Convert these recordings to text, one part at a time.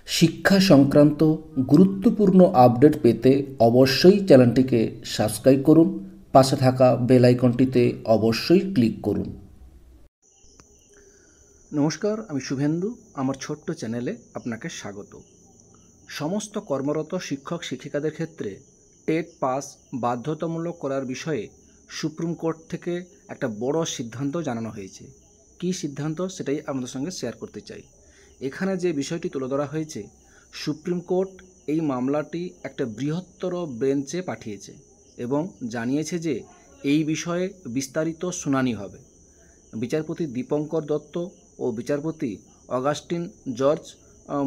শিক্ষা সংক্রান্ত গুরুত্বপূর্ণ আপডেট পেতে অবশ্যই চ্যানেলটিকে সাবস্ক্রাইব করুন, পাশে থাকা বেল আইকনটিতে অবশ্যই ক্লিক করুন। নমস্কার, আমি শুভেন্দু। আমার ছোট্ট চ্যানেলে আপনাকে স্বাগত। সমস্ত কর্মরত শিক্ষক শিক্ষিকাদের ক্ষেত্রে টেট পাস বাধ্যতামূলক করার বিষয়ে সুপ্রিম কোর্ট থেকে একটা বড় সিদ্ধান্ত জানানো হয়েছে। কী সিদ্ধান্ত সেটাই আপনাদের সঙ্গে শেয়ার করতে চাই। এখানে যে বিষয়টি তুলে ধরা হয়েছে, সুপ্রিম কোর্ট এই মামলাটি একটা বৃহত্তর বেঞ্চে পাঠিয়েছে এবং জানিয়েছে যে এই বিষয়ে বিস্তারিত শুনানি হবে। বিচারপতি দীপঙ্কর দত্ত ও বিচারপতি অগাস্টিন জর্জ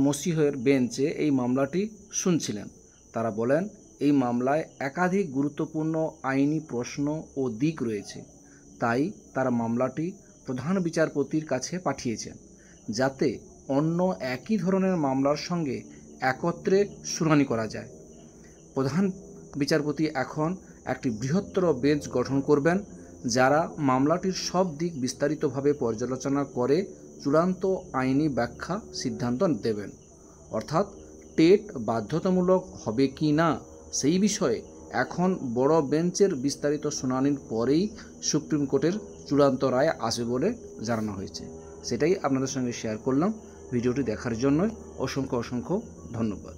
মসিহের বেঞ্চে এই মামলাটি শুনছিলেন। তারা বলেন, এই মামলায় একাধিক গুরুত্বপূর্ণ আইনি প্রশ্ন ও দিক রয়েছে, তাই তারা মামলাটি প্রধান বিচারপতির কাছে পাঠিয়েছেন, যাতে অন্য একই ধরনের মামলার সঙ্গে একত্রে শুনানি করা যায়। প্রধান বিচারপতি এখন একটি বৃহত্তর বেঞ্চ গঠন করবেন, যারা মামলাটির সব দিক বিস্তারিতভাবে পর্যালোচনা করে চূড়ান্ত আইনি ব্যাখ্যা সিদ্ধান্ত দেবেন। অর্থাৎ টেট বাধ্যতামূলক হবে কি না সেই বিষয়ে এখন বড় বেঞ্চের বিস্তারিত শুনানির পরেই সুপ্রিম কোর্টের চূড়ান্ত রায় আসবে বলে জানানো হয়েছে। সেটাই আপনাদের সঙ্গে শেয়ার করলাম। ভিডিওটি দেখার জন্য অসংখ্য ধন্যবাদ।